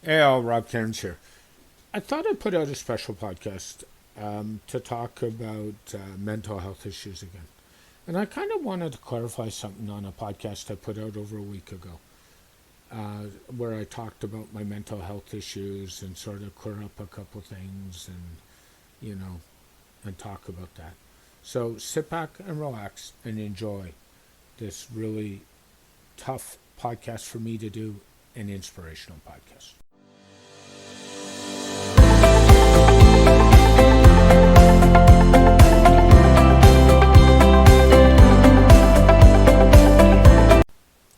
Hey, all, Rob Cairns here. I thought I'd put out a special podcast to talk about mental health issues again. And I kind of wanted to clarify something on a podcast I put out over a week ago, where I talked about my mental health issues and sort of clear up a couple things you know, and talk about that. So sit back and relax and enjoy this really tough podcast for me to do, an inspirational podcast.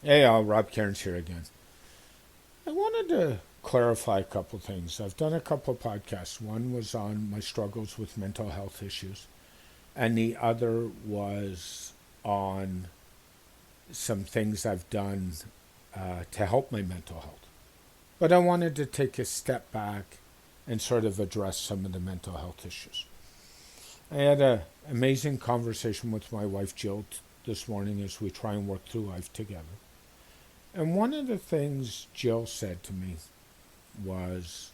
Hey, all, Rob Cairns here again. I wanted to clarify a couple things. I've done a couple of podcasts. One was on my struggles with mental health issues, and the other was on some things I've done to help my mental health. But I wanted to take a step back and sort of address some of the mental health issues. I had an amazing conversation with my wife Jill this morning as we try and work through life together. And one of the things Jill said to me was,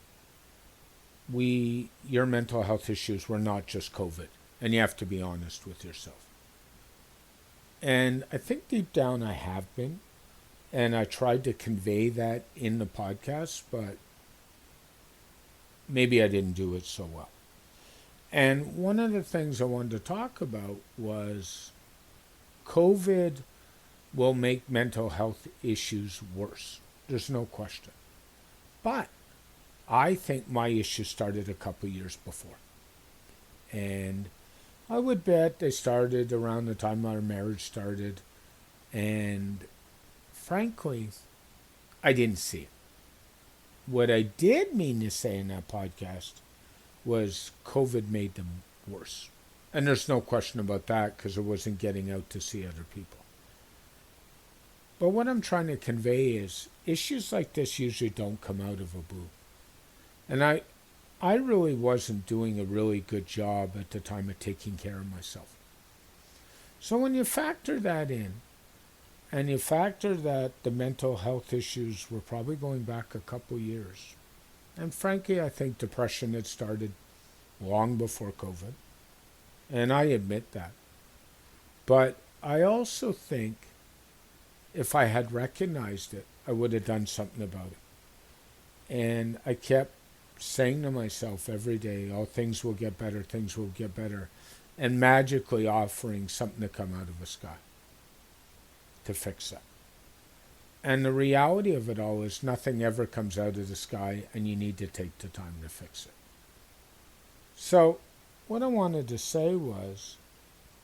your mental health issues were not just COVID, and you have to be honest with yourself. And I think deep down I have been, and I tried to convey that in the podcast, but maybe I didn't do it so well. And one of the things I wanted to talk about was COVID will make mental health issues worse. There's no question. But I think my issues started a couple years before. And I would bet they started around the time our marriage started. And frankly, I didn't see it. What I did mean to say in that podcast was COVID made them worse. And there's no question about that because I wasn't getting out to see other people. But what I'm trying to convey is issues like this usually don't come out of a blue. And I really wasn't doing a really good job at the time of taking care of myself. So when you factor that in, and you factor that the mental health issues were probably going back a couple years, and frankly, I think depression had started long before COVID, and I admit that. But I also think if I had recognized it, I would have done something about it. And I kept saying to myself every day, oh, things will get better, things will get better, and magically offering something to come out of the sky to fix that. And the reality of it all is nothing ever comes out of the sky, and you need to take the time to fix it. So what I wanted to say was,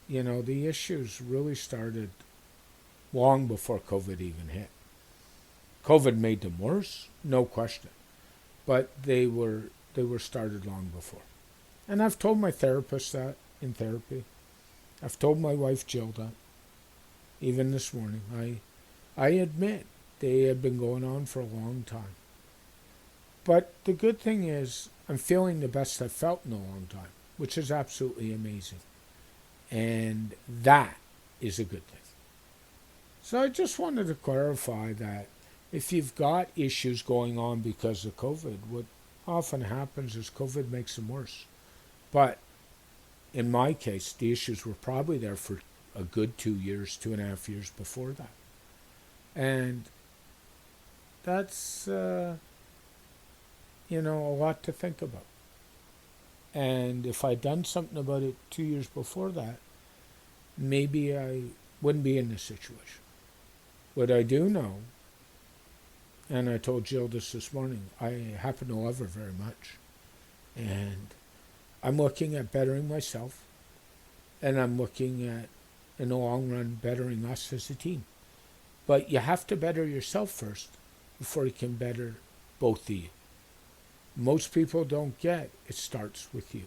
the issues really started long before COVID even hit. COVID made them worse, no question, but they were started long before. And I've told my therapist that in therapy. I've told my wife Jill that. Even this morning, I admit they have been going on for a long time. But the good thing is I'm feeling the best I've felt in a long time, which is absolutely amazing. And that is a good thing. So I just wanted to clarify that if you've got issues going on because of COVID, what often happens is COVID makes them worse. But in my case, the issues were probably there for a good 2 years, 2.5 years before that. And that's, a lot to think about. And if I'd done something about it 2 years before that, maybe I wouldn't be in this situation. What I do know, and I told Jill this morning, I happen to love her very much. And I'm looking at bettering myself, and I'm looking at, in the long run, bettering us as a team. But you have to better yourself first before you can better both of you. Most people don't get it starts with you.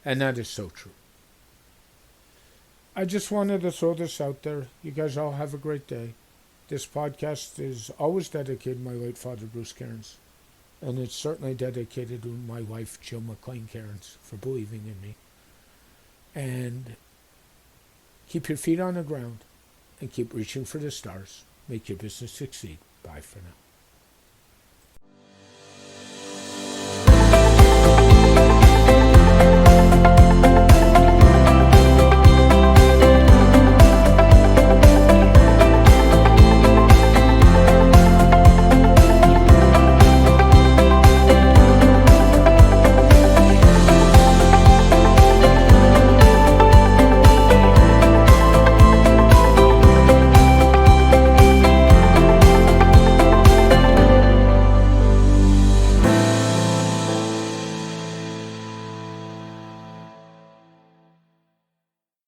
And that is so true. I just wanted to throw this out there. You guys all have a great day. This podcast is always dedicated to my late father, Bruce Cairns. And it's certainly dedicated to my wife, Jill McLean Cairns, for believing in me. And keep your feet on the ground and keep reaching for the stars. Make your business succeed. Bye for now.